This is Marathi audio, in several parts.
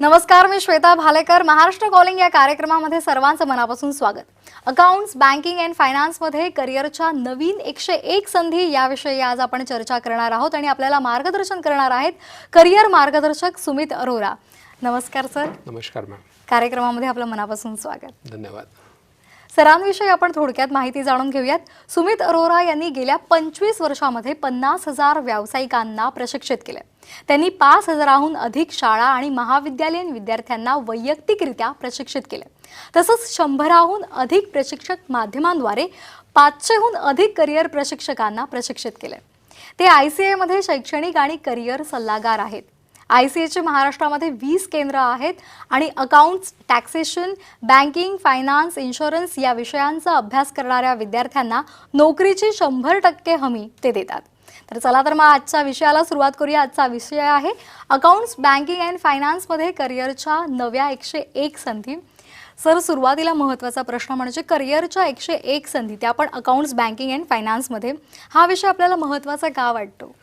नमस्कार, मी श्वेता भालेकर. महाराष्ट्र कॉलिंग या कार्यक्रमामध्ये सर्वांचं मनापासून स्वागत. अकाउंट्स, बँकिंग अँड फायनान्समध्ये करिअरच्या नवीन 101 संधी याविषयी आज आपण चर्चा करणार आहोत आणि आपल्याला मार्गदर्शन करणार आहेत करिअर मार्गदर्शक सुमित अरोरा. नमस्कार सर. नमस्कार मॅम. कार्यक्रमामध्ये आपलं मनापासून स्वागत. धन्यवाद. सरांविषयी आपण थोडक्यात माहिती जाणून घेऊयात. सुमित अरोरा यांनी गेल्या 25 वर्षांमध्ये 50,000 व्यावसायिकांना प्रशिक्षित केले. त्यांनी 5,000हून अधिक शाळा आणि महाविद्यालयीन विद्यार्थ्यांना वैयक्तिकरित्या प्रशिक्षित केले. तसंच 100हून अधिक प्रशिक्षक माध्यमांद्वारे 500हून अधिक करिअर प्रशिक्षकांना प्रशिक्षित केले. ते ICA मध्ये शैक्षणिक आणि करिअर सल्लागार आहेत. ICA चे महाराष्ट्रामध्ये 20 केंद्र आहेत आणि accounts, taxation, banking, finance, insurance या विषयांचा अभ्यास करणाऱ्या विद्यार्थ्यांना नोकरीची 100% हमी ते देतात. तर चला तर मग आजच्या विषयाला सुरुवात करूया. आजचा विषय आहे अकाउंट्स, बँकिंग अँड फायनान्समध्ये करिअरच्या नव्या 101 संधी. सर, सुरुवातीला महत्त्वाचा प्रश्न म्हणजे करिअरच्या 101 संधी, त्या पण अकाउंट्स, बँकिंग अँड फायनान्समध्ये. हा विषय आपल्याला महत्त्वाचा का वाटतो?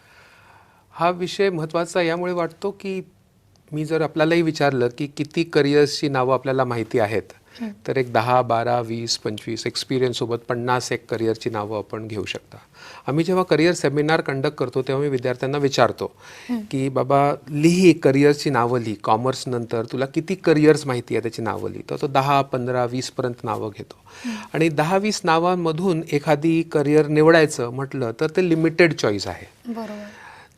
हा विषय महत्त्वाचा यामुळे वाटतो की मी जर आपल्यालाही विचारलं की किती करिअर्सची नावं आपल्याला माहिती आहेत, तर एक 10, 12, 20, 25 एक्सपिरियन्ससोबत 50 एक करिअरची नावं आपण घेऊ शकता. आम्ही जेव्हा करिअर सेमिनार कंडक्ट करतो तेव्हा मी विद्यार्थ्यांना विचारतो की बाबा लिही करिअर्सची नावं लिही, कॉमर्स नंतर तुला किती करिअर्स माहिती आहे त्याची नावं लिही. तर तो 10, 15, 20पर्यंत नावं घेतो आणि 10-20 नावांमधून एखादी करिअर निवडायचं म्हटलं तर ते लिमिटेड चॉईस आहे. बरोबर.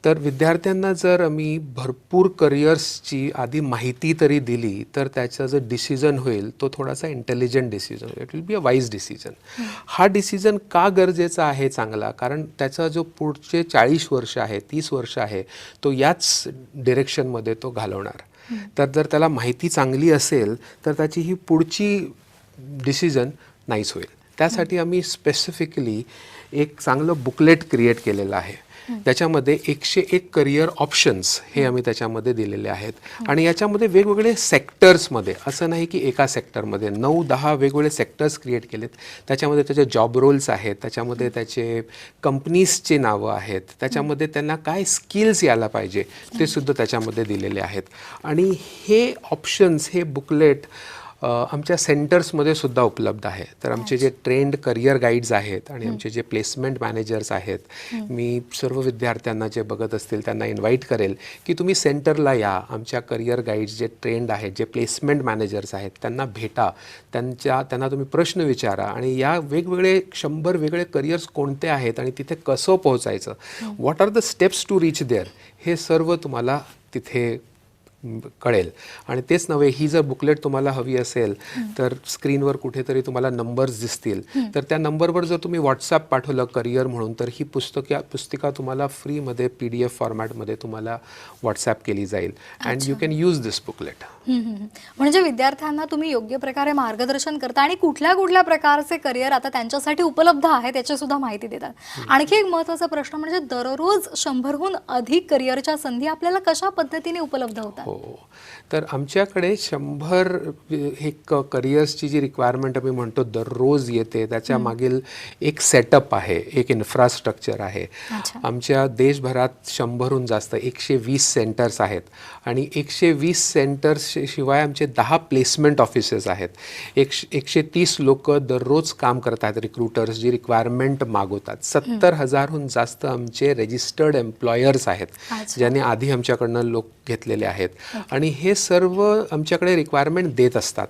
तर विद्यार्थ्यांना जर आम्ही भरपूर करिअर्सची आधी माहिती तरी दिली तर त्याचा जो डिसिजन होईल तो थोडासा इंटेलिजंट डिसिजन होईल. It will be a wise decision. हा डिसिजन का गरजेचा आहे चांगला? कारण त्याचा जो पुढचे 40 वर्ष आहे, 30 वर्ष आहे, तो याच डिरेक्शनमध्ये तो घालवणार. तर जर त्याला माहिती चांगली असेल तर त्याची ही पुढची डिसिजन नाहीच होईल. त्यासाठी आम्ही स्पेसिफिकली एक चांगलं बुकलेट क्रिएट केलेलं आहे. त्याच्यामध्ये 101 करिअर ऑप्शन्स हे आम्ही त्याच्यामध्ये दिलेले आहेत आणि याच्यामध्ये वेगवेगळे सेक्टर्समध्ये, असं नाही की एका सेक्टरमध्ये 9-10 वेगवेगळे सेक्टर्स क्रिएट केलेत. त्याच्यामध्ये त्याचे जॉब रोल्स आहेत, त्याच्यामध्ये त्याचे कंपनीजचे नावं आहेत, त्याच्यामध्ये त्यांना काय स्किल्स यायला पाहिजे ते सुद्धा त्याच्यामध्ये दिलेले आहेत. आणि हे ऑप्शन्स, हे बुकलेट आमच्या सेंटर्समध्ये सुद्धा उपलब्ध आहे. तर आमचे जे ट्रेंड करिअर गाईड्स आहेत आणि आमचे जे प्लेसमेंट मॅनेजर्स आहेत, मी सर्व विद्यार्थ्यांना जे बघत असतील त्यांना इन्व्हाइट करेल की तुम्ही सेंटरला या. आमच्या करिअर गाईड्स जे ट्रेंड आहेत, जे प्लेसमेंट मॅनेजर्स आहेत त्यांना भेटा, त्यांना तुम्ही प्रश्न विचारा आणि या वेगवेगळे 100 वेगळे करिअर्स कोणते आहेत आणि तिथे कसं पोहोचायचं, what are the steps to reach there, हे सर्व तुम्हाला तिथे कळेल. आणि तेच नव्हे, ही जर बुकलेट तुम्हाला हवी असेल तर स्क्रीनवर कुठेतरी तुम्हाला नंबर्स दिसतील. तर त्या नंबरवर जर तुम्ही व्हॉट्सॲप पाठवलं करिअर म्हणून तर ही पुस्तिका तुम्हाला फ्रीमध्ये PDF फॉर्मॅटमध्ये तुम्हाला व्हॉट्सॲप केली जाईल and you can use this booklet. म्हणजे विद्यार्थ्यांना तुम्ही योग्य प्रकारे मार्गदर्शन करता आणि कुठल्या कुठल्या प्रकारचे करिअर आता त्यांच्यासाठी उपलब्ध आहे त्याची सुद्धा माहिती देतात. आणखी एक महत्त्वाचा प्रश्न म्हणजे दररोज 100हून अधिक करिअरच्या संधी आपल्याला कशा पद्धतीने उपलब्ध होतात? तर आमच्याकडे 100 हे करिअर्सची जी रिक्वायरमेंट आम्ही म्हणतो दररोज येते, त्याच्या मागील एक सेटअप आहे, एक इन्फ्रास्ट्रक्चर आहे. आमच्या देशभरात 100हून जास्त 120 सेंटर्स आहेत आणि 120 सेंटर्स शिवाय आमचे 10 प्लेसमेंट ऑफिसेस आहेत. 130 लोक दररोज काम करतात, रिक्रुटर्स जी रिक्वायरमेंट मागवतात. 70,000हून जास्त आमचे रजिस्टर्ड एम्प्लॉयर्स आहेत ज्यांनी आधी आमच्याकडनं लोक घेतलेले आहेत आणि हे सर्व आमच्याकडे रिक्वायरमेंट देत असतात.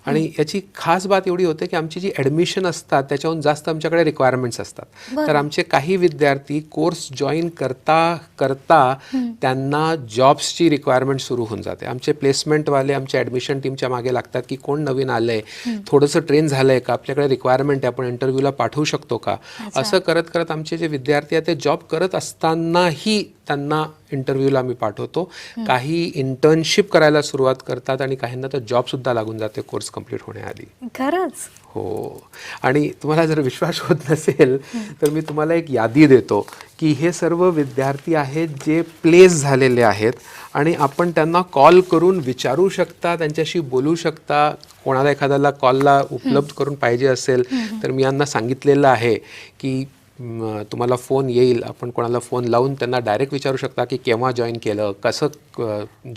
आणि याची खास बात एवढी होते की आमची जी ॲडमिशन असतात त्याच्याहून जास्त आमच्याकडे रिक्वायरमेंट्स असतात. तर आमचे काही विद्यार्थी कोर्स जॉईन करता त्यांना जॉब्सची रिक्वायरमेंट सुरू होऊन जाते. आमचे प्लेसमेंटवाले आमच्या ॲडमिशन टीमच्या मागे लागतात की कोण नवीन आलं आहे, थोडंसं ट्रेन झालं आहे का, आपल्याकडे रिक्वायरमेंट आहे, आपण इंटरव्ह्यूला पाठवू शकतो का. असं करत करत आमचे जे विद्यार्थी आहेत ते जॉब करत असतानाही त्यांना इंटरव्ह्यूला आम्ही पाठवतो. काही इंटर्नशिप करायला सुरुवात करतात आणि काहींना तर जॉबसुद्धा लागून जाते कोर्स कंप्लीट होण्याआधी. खरंच? हो. आणि तुम्हाला जर विश्वास होत नसेल तर मी तुम्हाला एक यादी देतो की हे सर्व विद्यार्थी आहेत जे प्लेस झालेले आहेत आणि आपण त्यांना कॉल करून विचारू शकता, त्यांच्याशी बोलू शकता. कोणाला एखाद्याला कॉलला उपलब्ध करून पाहिजे असेल तर मी यांना सांगितलेलं आहे की तुम्हाला फोन येईल, आपण कोणाला फोन लावून त्यांना डायरेक्ट विचारू शकता की केव्हा जॉईन केलं, कसं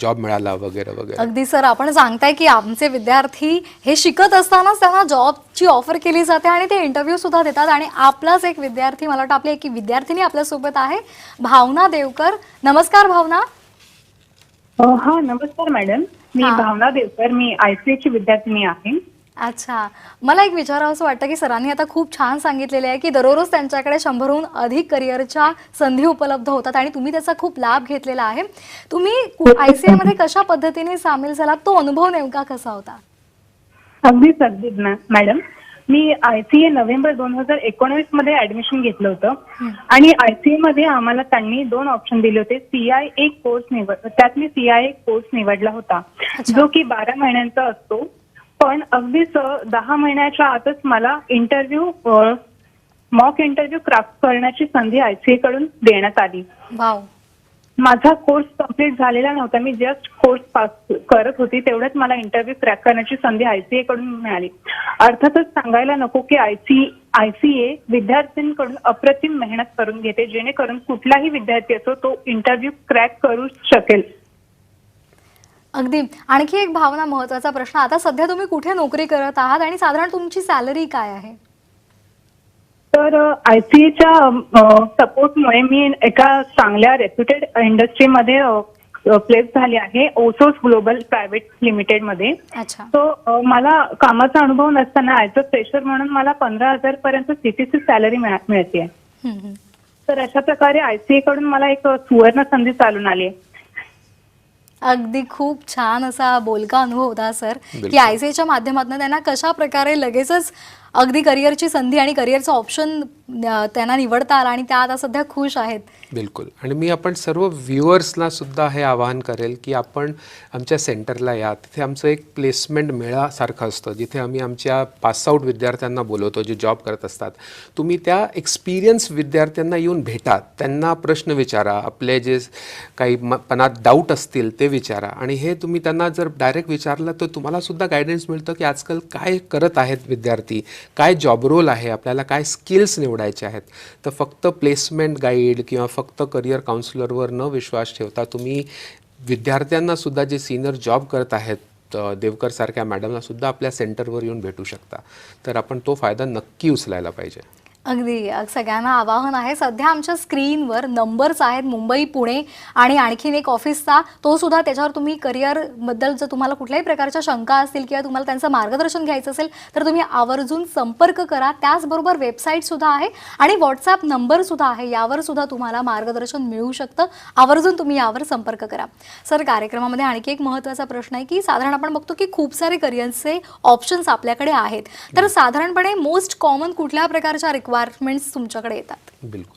जॉब मिळाला वगैरे वगैरे. अगदी सर, आपण सांगताय की आमचे विद्यार्थी हे शिकत असतानाच त्यांना जॉबची ऑफर केली जाते आणि ते इंटरव्ह्यू सुद्धा देतात. आणि आपलाच एक विद्यार्थी, मला वाटतं आपली एक विद्यार्थिनी आपल्यासोबत आहे, भावना देवकर. नमस्कार भावना. हा नमस्कार मॅडम, मी भावना देवकर, मी ICA ची विद्यार्थिनी आहे. अच्छा, मला एक विचारावं असं वाटतं की सरांनी आता खूप छान सांगितलेले आहे की दररोज त्यांच्याकडे 100हून अधिक करिअरच्या संधी उपलब्ध होतात आणि तुम्ही त्याचा खूप लाभ घेतलेला आहे. तुम्ही ICA मध्ये कशा पद्धतीने सामील झालात, तो अनुभव नेमका कसा होता? अगदीच मॅडम, मी ICA नोव्हेंबर 2019 मध्ये ऍडमिशन घेतलं होतं आणि ICA मध्ये आम्हाला त्यांनी 2 ऑप्शन दिले होते. CIA कोर्स त्यात मी CIA कोर्स निवडला होता, जो की 12 महिन्यांचा असतो. पण अगदीच 10 महिन्याच्या आतच मला मॉक इंटरव्ह्यू क्रॅक करण्याची संधी ICA कडून देण्यात आली. वाव. माझा कोर्स कम्प्लीट झालेला नव्हता, मी जस्ट कोर्स पास करत होती, तेवढ्यात मला इंटरव्ह्यू क्रॅक करण्याची संधी ICA कडून मिळाली. अर्थातच सांगायला नको की ICA विद्यार्थ्यांकडून अप्रतिम मेहनत करून घेते, जेणेकरून कुठलाही विद्यार्थी असो तो इंटरव्ह्यू क्रॅक करू शकेल. अगदी. आणखी एक भावना, महत्वाचा प्रश्न, आता सध्या तुम्ही कुठे नोकरी करत आहात आणि साधारण तुमची सॅलरी काय आहे? तर ICAच्या सपोर्टमुळे मी एका चांगल्या रेप्युटेड इंडस्ट्रीमध्ये प्लेस झाली आहे, ओसोस ग्लोबल प्रायव्हेट लिमिटेड मध्ये. अच्छा. तो मला कामाचा अनुभव नसताना ऍज अ फ्रेशर म्हणून मला 15,000 पर्यंत CTC सॅलरी मिळते. तर अशा प्रकारे ICA कडून मला एक सुवर्ण संधी चालून आली आहे. अगदी खूप छान असा बोलका अनुभव होता सर, की ICAच्या माध्यमातून त्यांना कशा प्रकारे लगेचच अगदी करिअरची संधी आणि करिअरचं ऑप्शन त्यांना निवडता आला आणि त्या आता सध्या खुश आहेत. बिलकुल. आणि मी आपण सर्व व्ह्युअर्सला सुद्धा हे आवाहन करेल की आपण आमच्या सेंटरला या. तिथे आमचं एक प्लेसमेंट मेळासारखं असतं, जिथे आम्ही आमच्या पासआउट विद्यार्थ्यांना बोलवतो जे जॉब करत असतात. तुम्ही त्या एक्सपिरियन्स विद्यार्थ्यांना येऊन भेटा, त्यांना प्रश्न विचारा, आपले जे काही मनात डाऊट असतील ते विचारा. आणि हे तुम्ही त्यांना जर डायरेक्ट विचारलं तर तुम्हाला सुद्धा गायडन्स मिळतं की आजकाल काय करत आहेत विद्यार्थी, काय जॉब रोल आहे, आपल्याला काय स्किल्स निवडायचे आहेत. तर फक्त प्लेसमेंट गाईड किंवा फक्त करिअर काउन्सिलरवर न विश्वास ठेवता तुम्ही विद्यार्थ्यांना सुद्धा, जे सिनियर जॉब करत आहेत, देवकर सारख्या मॅडमला सुद्धा आपल्या सेंटरवर येऊन भेटू शकता. तर आपण तो फायदा नक्की उचलायला पाहिजे. अगदी. सगळ्यांना आवाहन आहे, सध्या आमच्या स्क्रीनवर नंबर्स आहेत मुंबई, पुणे आणि आणखीन एक ऑफिसचा, तो सुद्धा, त्याच्यावर तुम्ही करिअरबद्दल जर तुम्हाला कुठल्याही प्रकारच्या शंका असतील किंवा तुम्हाला त्यांचं मार्गदर्शन घ्यायचं असेल तर तुम्ही आवर्जून संपर्क करा. त्याचबरोबर वेबसाईटसुद्धा आहे आणि व्हॉट्सॲप नंबरसुद्धा आहे, यावर सुद्धा तुम्हाला मार्गदर्शन मिळू शकतं. आवर्जून तुम्ही यावर संपर्क करा. सर, कार्यक्रमामध्ये आणखी एक महत्त्वाचा प्रश्न आहे की साधारण आपण बघतो की खूप सारे करिअरचे ऑप्शन्स आपल्याकडे आहेत, तर साधारणपणे मोस्ट कॉमन कुठल्या प्रकारच्या रिक्वायरमेंट्स तुमच्याकडे येतात? बिलकुल.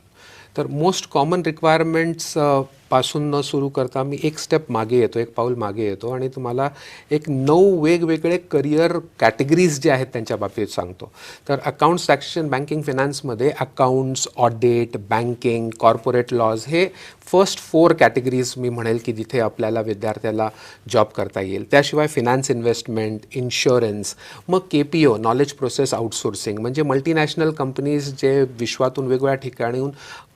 तर मोस्ट कॉमन रिक्वायरमेंट्स पासून न सुरू करता मी एक स्टेप मागे येतो, एक पाऊल मागे येतो आणि तुम्हाला एक 9 वेगवेगळे करिअर कॅटेगरीज जे आहेत त्यांच्या बाबतीत सांगतो. तर अकाउंट्स, टॅक्सेशन, बँकिंग, फिनान्समध्ये accounts, audit, banking, corporate laws, हे फर्स्ट 4 कॅटेगरीज मी म्हणेल की जिथे आपल्याला विद्यार्थ्याला जॉब करता येईल. त्याशिवाय फिनान्स, इन्व्हेस्टमेंट, इन्शुरन्स, मग KPO, नॉलेज प्रोसेस आउटसोर्सिंग, म्हणजे मल्टीनॅशनल कंपनीज जे विश्वातून वेगवेगळ्या ठिकाणीहून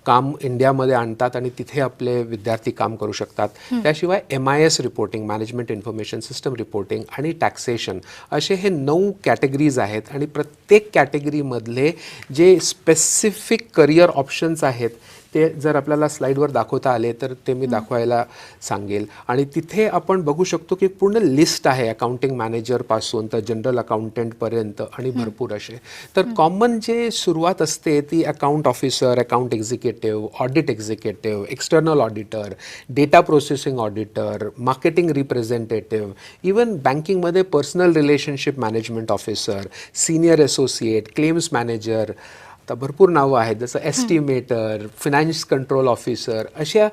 काम इंडियामध्ये आणतात आणि तिथे आपले विद्यार्थी काम करू शकतात. त्याशिवाय MIS reporting, management information system reporting आणि टॅक्सेशन, असे हे 9 कॅटेगरीज आहेत. आणि प्रत्येक कॅटेगरीमधले जे स्पेसिफिक करिअर ऑप्शन्स आहेत ते जर आपल्याला स्लाईडवर दाखवता आले तर ते मी दाखवायला सांगेल. आणि तिथे आपण बघू शकतो की पूर्ण लिस्ट आहे, अकाउंटिंग मॅनेजरपासून तर जनरल अकाउंटंटपर्यंत आणि भरपूर असे. तर कॉमन जे सुरुवात असते ती account officer, account executive, audit executive, external auditor, data processing auditor, marketing representative, even बँकिंगमध्ये personal relationship management officer, senior associate, claims manager, आता भरपूर नावं आहेत, जसं एस्टिमेटर, फिनान्स कंट्रोल ऑफिसर, अशा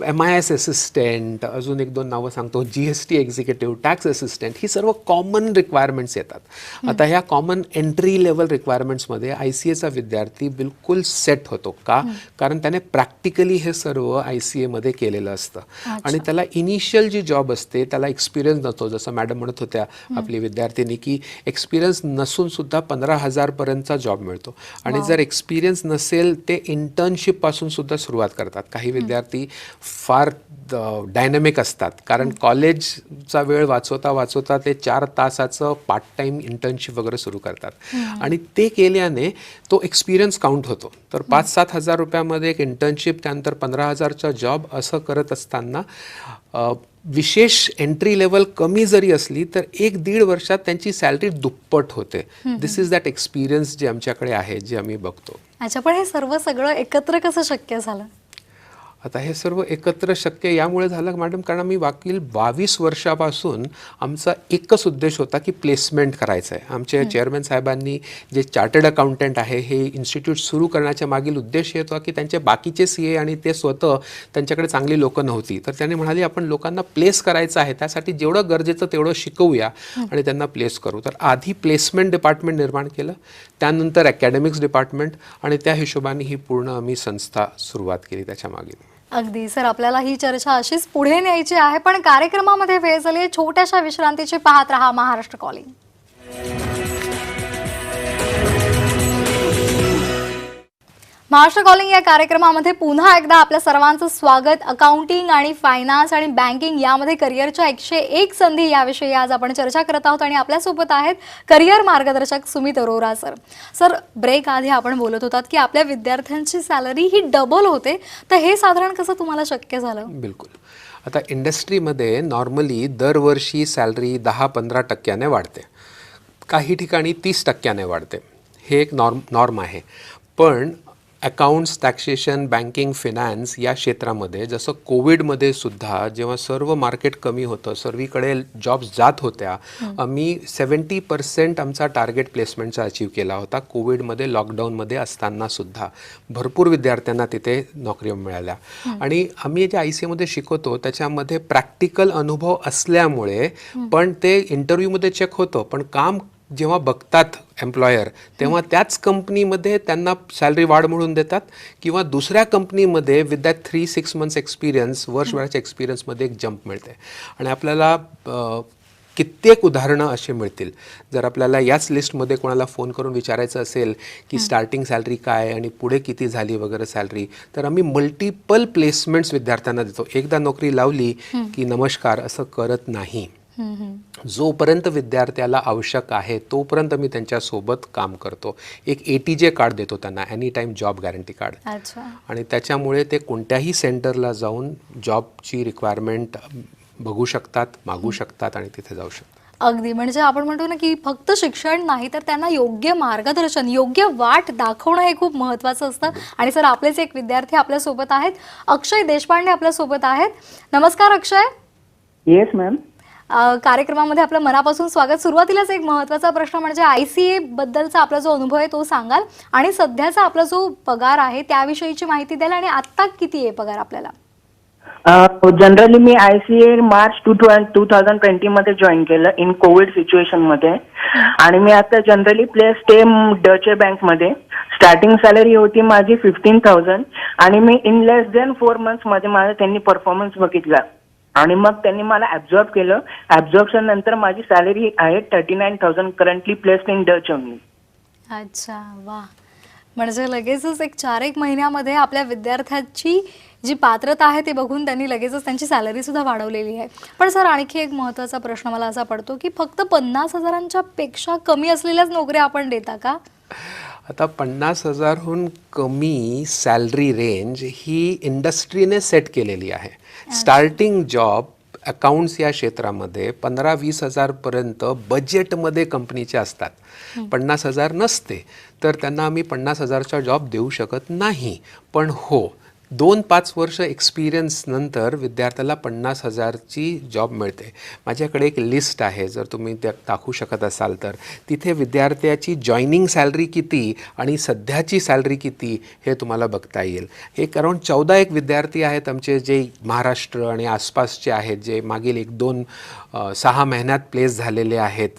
MIS असिस्टंट, अजून 1-2 नावं सांगतो, GST एक्झिक्युटिव्ह, टॅक्स असिस्टंट, ही सर्व कॉमन रिक्वायरमेंट्स येतात. आता ह्या कॉमन एंट्री लेवल रिक्वायरमेंट्समध्ये ICAचा विद्यार्थी बिलकुल सेट होतो. का? कारण त्याने प्रॅक्टिकली हे सर्व ICAमध्ये केलेलं असतं आणि त्याला इनिशियल जी जॉब असते त्याला एक्सपिरियन्स नसतो. जसं मॅडम म्हणत होत्या आपली विद्यार्थिनी की एक्सपिरियन्स नसून सुद्धा 15,000 पर्यंतचा जॉब मिळतो. आणि जर एक्सपिरियन्स नसेल ते इंटर्नशिपपासून सुद्धा सुरुवात करतात. काही विद्यार्थी फार डायनॅमिक असतात, कारण कॉलेजचा वेळ वाचवता वाचवता ते 4 तासाचं पार्ट टाईम इंटर्नशिप वगैरे सुरू करतात आणि ते केल्याने तो एक्सपिरियन्स काउंट होतो. तर 5-7 हजार रुपयामध्ये एक इंटर्नशिप, त्यानंतर 15,000चा जॉब असं करत असताना विशेष एंट्री लेवल कमी जरी असली तर 1-1.5 वर्षात त्यांची सॅलरी दुप्पट होते. दिस इज दॅट एक्सपिरियन्स जे आमच्याकडे आहे, जे आम्ही बघतो. अच्छा, पण हे सगळं एकत्र कसं शक्य झालं? आता हे सर्व एकत्र शक्य यामुळे झालं मॅडम, कारण आम्ही मागील 22 वर्षापासून आमचा एकच उद्देश होता की प्लेसमेंट करायचं आहे. आमचे चेअरमॅन साहेबांनी जे चार्टर्ड अकाउंटंट आहे हे इन्स्टिट्यूट सुरू करण्याच्या मागील उद्देश हे होता की त्यांचे बाकीचे CA आणि ते स्वतः त्यांच्याकडे चांगली लोकं नव्हती, तर त्यांनी म्हणाले आपण लोकांना प्लेस करायचं आहे, त्यासाठी जेवढं गरजेचं तेवढं शिकवूया आणि त्यांना प्लेस करू. तर आधी प्लेसमेंट डिपार्टमेंट निर्माण केलं, त्यानंतर अकॅडमिक्स डिपार्टमेंट, आणि त्या हिशोबाने ही पूर्ण आम्ही संस्था सुरुवात केली त्याच्या मागे. अगदी सर, आपल्याला ही चर्चा अशीच पुढे न्यायची आहे, पण कार्यक्रमामध्ये वेळ झाली आहे छोट्याशा विश्रांतीची. पाहत रहा महाराष्ट्र कॉलिंग. महाराष्ट्र कॉलिंग या कार्यक्रमामध्ये पुन्हा एकदा आपल्या सर्वांचं स्वागत. अकाउंटिंग आणि फायनान्स आणि बँकिंग यामध्ये करिअरच्या 101 संधी याविषयी आज आपण चर्चा करत आहोत आणि आपल्यासोबत आहेत करिअर मार्गदर्शक Sumit Arora sir. Sir, break आधी आपण बोलत होतात की आपल्या विद्यार्थ्यांची सॅलरी ही डबल होते, तर हे साधारण कसं तुम्हाला शक्य झालं? बिलकुल. आता इंडस्ट्रीमध्ये नॉर्मली दरवर्षी सॅलरी 10-15% वाढते, काही ठिकाणी 30% वाढते. हे एक नॉर्म आहे. पण अकाउंट्स, टॅक्सेशन, बँकिंग, फिनान्स या क्षेत्रामध्ये जसं कोविडमध्ये सुद्धा जेव्हा सर्व मार्केट कमी होतं, सर्वीकडे जॉब्स जात होत्या, आम्ही 70% आमचा टार्गेट प्लेसमेंटचा अचीव केला होता. कोविडमध्ये, लॉकडाऊनमध्ये असताना सुद्धा भरपूर विद्यार्थ्यांना तिथे नोकऱ्या मिळाल्या. आणि आम्ही जे ICAमध्ये शिकवतो त्याच्यामध्ये प्रॅक्टिकल अनुभव असल्यामुळे पण ते इंटरव्ह्यूमध्ये चेक होतं, पण काम जेव्हा बघतात एम्प्लॉयर तेव्हा त्याच कंपनीमध्ये त्यांना सॅलरी वाढ म्हणून देतात, किंवा दुसऱ्या कंपनीमध्ये विथ दॅट 3-6 मंथ्स एक्सपिरियन्स, वर्षभराच्या एक्सपिरियन्समध्ये एक जंप मिळते. आणि आपल्याला कित्येक उदाहरणं असे मिळतील. जर आपल्याला याच लिस्टमध्ये कोणाला फोन करून विचारायचं असेल की स्टार्टिंग सॅलरी काय आणि पुढे किती झाली वगैरे सॅलरी, तर आम्ही मल्टिपल प्लेसमेंट्स विद्यार्थ्यांना देतो. एकदा नोकरी लावली की नमस्कार असं करत नाही. जोपर्यंत विद्यार्थ्याला आवश्यक आहे तोपर्यंत मी त्यांच्यासोबत काम करतो. एक ATJ कार्ड देतो त्यांना, any time job guarantee card. अच्छा. आणि त्याच्यामुळे ते कोणत्याही सेंटरला जाऊन जॉबची रिक्वायरमेंट बघू शकतात, मागू शकतात आणि तिथे जाऊ शकतात. अगदी, म्हणजे आपण म्हणतो ना की फक्त शिक्षण नाही तर त्यांना योग्य मार्गदर्शन, योग्य वाट दाखवणं हे खूप महत्त्वाचं असतं. आणि सर, आपलेच एक विद्यार्थी आपल्यासोबत आहेत, अक्षय देशपांडे आपल्यासोबत आहेत. नमस्कार अक्षय. Yes ma'am. कार्यक्रमामध्ये आपलं मनापासून स्वागत. सुरुवातीलाच एक महत्त्वाचा प्रश्न म्हणजे ICA बद्दलचा आपला जो अनुभव आहे तो सांगाल, आणि सध्याचा आपला जो पगार आहे त्याविषयीची माहिती द्याल, आणि आत्ता किती आहे पगार आपल्याला? जनरली मी ICA मार्च 2020 मध्ये जॉईन केलं इन कोविड सिच्युएशन मध्ये. आणि मी आता जनरली प्लेस डचे बँक मध्ये. स्टार्टिंग सॅलरी होती माझी 15,000 आणि मी इन लेस देन 4 मंथ्स मध्ये माझा त्यांनी परफॉर्मन्स बघितला आणि मग त्यांनी मला ॲब्झॉर्ब केलं. ॲब्झॉर्प्शन नंतर माझी सॅलरी आहे 39,000 currently placed in Dutch only. अच्छा, वा. म्हणजे लगेचच एक 4-1 महिन्यामध्ये आपल्या विद्यार्थ्याची जी पात्रता आहे ते बघून त्यांनी लगेचच त्यांची सॅलरी सुद्धा वाढवलेली आहे. पण सर, आणखी एक महत्त्वाचा प्रश्न मला असा पडतो की फक्त 50,000च्या पेक्षा कमी असलेल्याच नोकऱ्या आपण देता का? आता 50,000हून कमी सॅलरी रेंज ही इंडस्ट्रीने सेट केलेली आहे. स्टार्टिंग जॉब अकाउंट्स या क्षेत्रामध्ये 15-20 हजारपर्यंत बजेटमध्ये कंपनीचे असतात. 50,000 नसते, तर त्यांना आम्ही 50,000चा जॉब देऊ शकत नाही. पण हो, 2-5 वर्ष एक्सपिरियन्स नंतर विद्यार्थ्याला 50,000ची जॉब मिळते. माझ्याकडे एक लिस्ट आहे, जर तुम्ही त्या दाखवू शकत असाल तर. तिथे विद्यार्थ्याची जॉईनिंग सॅलरी किती आणि सध्याची सॅलरी किती हे तुम्हाला बघता येईल. एक अराउंड 14 विद्यार्थी आहेत आमचे जे महाराष्ट्र आणि आसपासचे आहेत, जे मागील 1-2 6 महिन्यात प्लेस झालेले आहेत,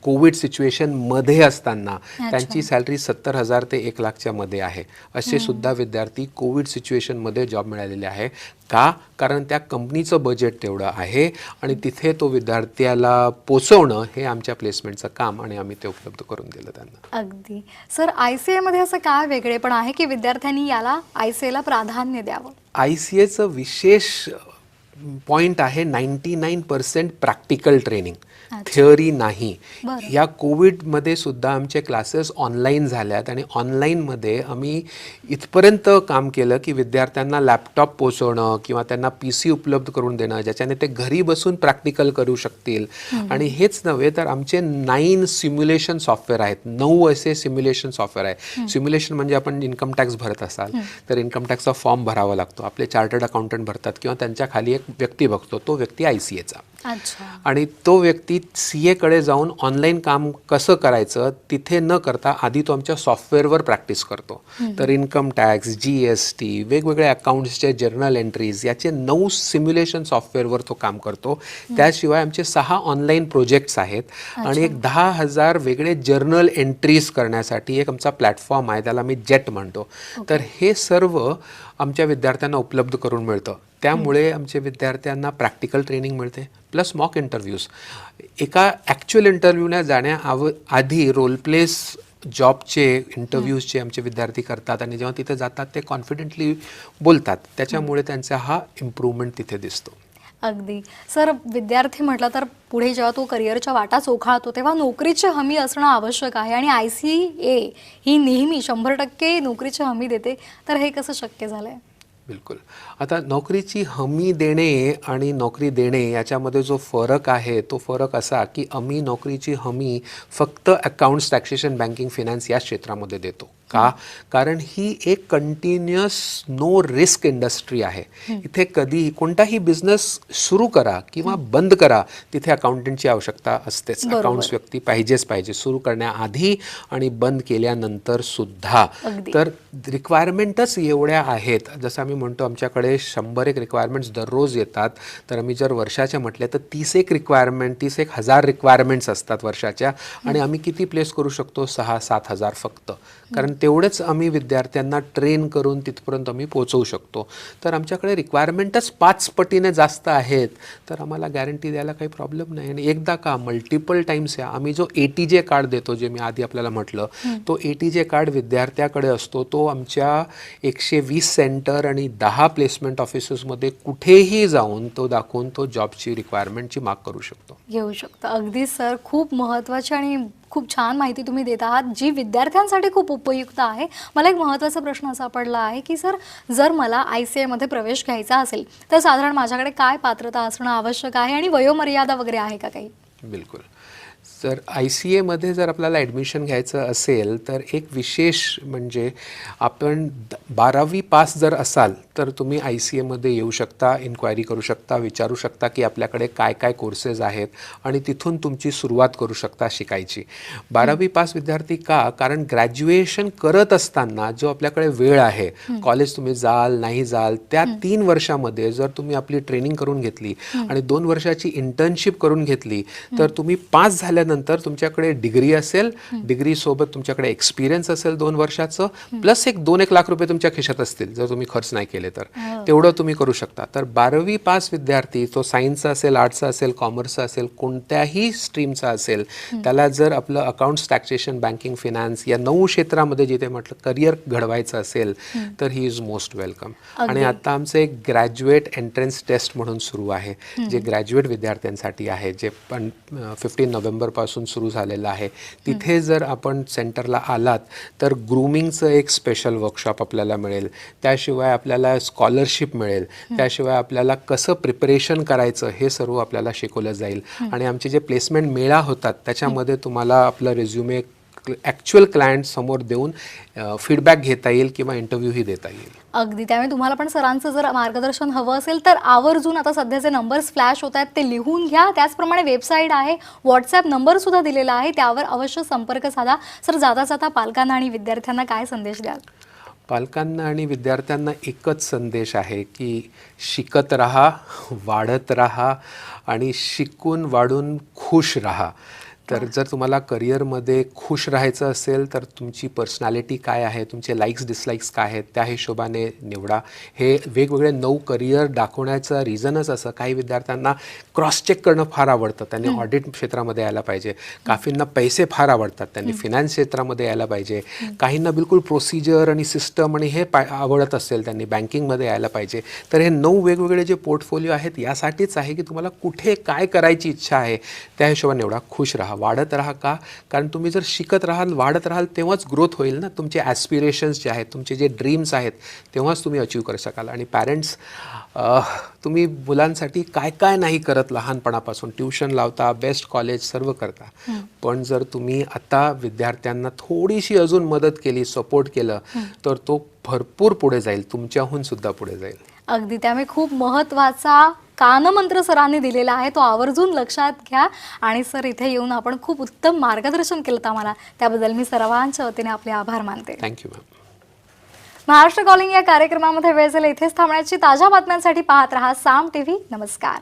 कोविड सिच्युएशनमध्ये असताना त्यांची सॅलरी 70,000 ते 1,00,000च्या मध्ये आहे. असे सुद्धा विद्यार्थी कोविड सिच्युएशनमध्ये जॉब मिळालेले आहे. का? कारण त्या कंपनीचं बजेट तेवढं आहे आणि तिथे तो विद्यार्थ्याला पोचवणं हे आमच्या प्लेसमेंटचं काम आणि आम्ही ते उपलब्ध करून दिलं त्यांना. अगदी. सर, ICA मध्ये असं काय वेगळेपण आहे की विद्यार्थ्यांनी याला ICA ला प्राधान्य द्यावं? ICAचं विशेष पॉइंट आहे 99% प्रॅक्टिकल ट्रेनिंग, थिअरी नाही. या कोविडमध्ये सुद्धा आमचे क्लासेस ऑनलाईन झाल्यात आणि ऑनलाईनमध्ये आम्ही इथपर्यंत काम केलं की विद्यार्थ्यांना लॅपटॉप पोचवणं किंवा त्यांना PC उपलब्ध करून देणं ज्याच्याने ते घरी बसून प्रॅक्टिकल करू शकतील. आणि हेच नव्हे तर आमचे 9 सिम्युलेशन सॉफ्टवेअर आहेत. 9 असे सिम्युलेशन सॉफ्टवेअर आहे. सिम्युलेशन म्हणजे आपण इन्कम टॅक्स भरत असाल तर इन्कम टॅक्सचा फॉर्म भरावा लागतो, आपले चार्टर्ड अकाउंटंट भरतात किंवा त्यांच्या खाली एक व्यक्ती बघतो, तो व्यक्ती ICAचा. आणि तो व्यक्ती CA कडे जाऊन ऑनलाईन काम कसं करायचं तिथे न करता आधी तो आमच्या सॉफ्टवेअरवर प्रॅक्टिस करतो. तर इन्कम टॅक्स, GST, वेगवेगळे अकाउंट्सचे जर्नल एंट्रीज याचे 9 सिम्युलेशन सॉफ्टवेअरवर तो काम करतो. त्याशिवाय आमचे 6 ऑनलाईन प्रोजेक्ट्स आहेत आणि एक 10,000 वेगळे जर्नल एंट्रीज करण्यासाठी एक आमचा प्लॅटफॉर्म आहे, त्याला मी जेट म्हणतो. तर हे सर्व आमच्या विद्यार्थ्यांना उपलब्ध करून मिळतं. त्यामुळे आमच्या विद्यार्थ्यांना प्रॅक्टिकल ट्रेनिंग मिळते प्लस मॉक इंटरव्ह्यूज. एका ॲक्च्युअल इंटरव्ह्यूला आधी रोल प्लेस जॉबचे इंटरव्ह्यूजचे आमचे विद्यार्थी करतात आणि जेव्हा तिथे जातात ते कॉन्फिडेंटली बोलतात. त्याच्यामुळे त्यांचा हा इम्प्रूव्हमेंट तिथे दिसतो. अगदी. सर, विद्यार्थी म्हटलं तर पुढे जेव्हा तो करिअरच्या वाटा चोखाळतो तेव्हा नोकरीची हमी असणं आवश्यक आहे आणि ICA ही नेहमी 100% नोकरीची हमी देते. तर हे कसं शक्य झालंय? बिलकुल. आता नोकरीची हमी देणे आणि नोकरी देणे याच्यामध्ये जो फरक आहे तो फरक असा की आम्ही नोकरीची हमी फक्त अकाउंट्स, टॅक्सेशन, बँकिंग, फिनान्स या क्षेत्रामध्ये देतो. का? कारण ही एक कंटिन्युअस नो रिस्क इंडस्ट्री आहे. इथे कधीही कोणताही बिझनेस सुरू करा किंवा बंद करा तिथे अकाउंटंटची आवश्यकता असतेच. अकाउंट्स व्यक्ती पाहिजेच पाहिजे सुरू करण्याआधी आणि बंद केल्यानंतर सुद्धा. तर रिक्वायरमेंटच एवढ्या आहेत. जसं आम्ही म्हणतो आमच्याकडे 100 रिक्वायरमेंट्स दररोज येतात. तर आम्ही जर वर्षाच्या म्हटल्या तर 31,000 रिक्वायरमेंट्स असतात वर्षाच्या आणि आम्ही किती प्लेस करू शकतो? 6-7 हजार फक्त. कारण तेवढेच आम्ही विद्यार्थ्यांना ट्रेन करून तिथपर्यंत आम्ही पोहोचवू शकतो. तर आमच्याकडे रिक्वायरमेंटच 5 पटीने जास्त आहेत तर आम्हाला गॅरंटी द्यायला काही प्रॉब्लेम नाही. आणि एकदा का मल्टिपल टाइम्स आम्ही जो ATJ कार्ड देतो, जे मी आधी आपल्याला म्हटलं, तो ATJ कार्ड विद्यार्थ्याकडे असतो. तो आमच्या 120 सेंटर आणि 10 प्लेसमेंट ऑफिसेसमध्ये कुठेही जाऊन तो दाखवून तो जॉबची रिक्वायरमेंटची माग करू शकतो, घेऊ शकतो. अगदी सर, खूप महत्त्वाची आणि खूप छान माहिती तुम्ही देत आहात जी विद्यार्थ्यांसाठी खूप उपयुक्त आहे. मला एक महत्त्वाचा प्रश्न असा पडला आहे की सर, जर मला ICA मध्ये प्रवेश घ्यायचा असेल तर साधारण माझ्याकडे काय पात्रता असणं आवश्यक आहे आणि वयोमर्यादा वगैरे आहे का काही? बिलकुल. जर ICA मध्ये जर आपल्याला ॲडमिशन घ्यायचं असेल तर एक विशेष म्हणजे आपण 12वी पास जर असाल तर तुम्ही ICA मध्ये येऊ शकता, इन्क्वायरी करू शकता, विचारू शकता की आपल्याकडे काय काय कोर्सेस आहेत आणि तिथून तुमची सुरुवात करू शकता शिकायची. 12वी पास विद्यार्थी का? कारण ग्रॅज्युएशन करत असताना जो आपल्याकडे वेळ आहे, कॉलेज तुम्ही जाल नाही जाल, त्या 3 वर्षामध्ये जर तुम्ही आपली ट्रेनिंग करून घेतली आणि 2 वर्षाची इंटर्नशिप करून घेतली तर तुम्ही पास झाल्यानंतर तुमच्याकडे डिग्री असेल, डिग्री सोबत तुमच्याकडे एक्सपिरियन्स असेल 2 वर्षाचं, प्लस एक 2-1 लाख रुपये तुमच्या खिशात असतील जर तुम्ही खर्च नाही केले तर. तेवढं तुम्ही करू शकता. तर 12वी पास विद्यार्थी, तो सायन्सचा असेल, आर्ट्सचा असेल, कॉमर्सचा असेल, कोणत्याही स्ट्रीमचा असेल, त्याला जर आपलं अकाउंट्स, टॅक्सेशन, बँकिंग, फिनान्स या 9 क्षेत्रामध्ये जिथे म्हटलं करिअर घडवायचं असेल तर ही इज मोस्ट वेलकम. आणि आता आमचं एक ग्रॅज्युएट एंट्रन्स टेस्ट म्हणून सुरू आहे जे ग्रॅज्युएट विद्यार्थ्यांसाठी आहे, जे 15 नोव्हेंबरपासून सुरू झालेलं आहे. तिथे जर आपण सेंटरला आलात तर ग्रूमिंगचं एक स्पेशल वर्कशॉप आपल्याला मिळेल, त्याशिवाय आपल्याला स्कॉलरशिप मिळेल, त्याशिवाय आपल्याला कसं प्रिपरेशन करायचं हे सर्व आपल्याला शिकवलं जाईल. आणि आमचे जे प्लेसमेंट मेळा होतात त्याच्यामध्ये तुम्हाला आपलं रेझ्युमे ॲक्च्युअल क्लायंट समोर देऊन फीडबॅक घेता येईल किंवा इंटरव्ह्यूही देता येईल. अगदी. त्यामुळे तुम्हाला पण सरांचं जर मार्गदर्शन हवं असेल तर आवर्जून आता सध्याचे नंबर्स फ्लॅश होत आहेत ते लिहून घ्या. त्याचप्रमाणे वेबसाईट आहे, व्हॉट्सॲप नंबर सुद्धा दिलेला आहे, त्यावर अवश्य संपर्क साधा. सर, जाता जाता पालकांना आणि विद्यार्थ्यांना काय संदेश द्याल? पालकांना आणि विद्यार्थ्यांना एकच संदेश आहे की शिकत राहा, वाढत राहा आणि शिकून वाढून खुश राहा. तर जर तुम्हाला करिअरमध्ये खुश राहायचं असेल तर तुमची पर्सनॅलिटी काय आहे, तुमचे लाईक्स डिसलाईक्स काय आहेत त्या हिशोबाने निवडा. हे वेगवेगळे 9 करिअर दाखवण्याचं रिझनच असं, काही विद्यार्थ्यांना क्रॉस चेक करणं फार आवडतं, त्यांनी ऑडिट क्षेत्रामध्ये यायला पाहिजे. काहींना पैसे फार आवडतात, त्यांनी फिनान्स क्षेत्रामध्ये यायला पाहिजे. काहींना बिलकुल प्रोसिजर आणि सिस्टम आणि हे आवडत असेल, त्यांनी बँकिंगमध्ये यायला पाहिजे. तर हे 9 वेगवेगळे जे पोर्टफोलिओ आहेत यासाठीच आहे की तुम्हाला कुठे काय करायची इच्छा आहे त्या हिशोबाने निवडा. खुश राहा, वाढत राहा. का? कारण तुम्ही जर शिकत राहाल, वाढत राहाल तेव्हाच ग्रोथ होईल ना. तुमचे ॲस्पिरेशन्स जे आहेत, तुमचे जे ड्रीम्स आहेत तेव्हाच तुम्ही अचीव करू शकाल. आणि पॅरेंट्स, तुम्ही मुलांसाठी काय काय नाही करत लहानपणापासून, ट्युशन लावता, बेस्ट कॉलेज सर्व करता, पण जर तुम्ही आता विद्यार्थ्यांना थोडीशी अजून मदत केली, सपोर्ट केलं तर तो भरपूर पुढे जाईल, तुमच्याहून सुद्धा पुढे जाईल. अगदी, त्यामुळे खूप महत्त्वाचा कानमंत्र सरांनी दिलेला आहे, तो आवर्जून लक्षात घ्या. आणि सर, इथे येऊन आपण खूप उत्तम मार्गदर्शन केलं आम्हाला, त्याबद्दल मी सर्वांच्या वतीने आपले आभार मानते. Thank you ma'am. महाराष्ट्र कॉलिंग या कार्यक्रमामध्ये वेळ झाला इथेच थांबण्याची. ताज्या बातम्यांसाठी पाहत रहा साम टीव्ही. नमस्कार.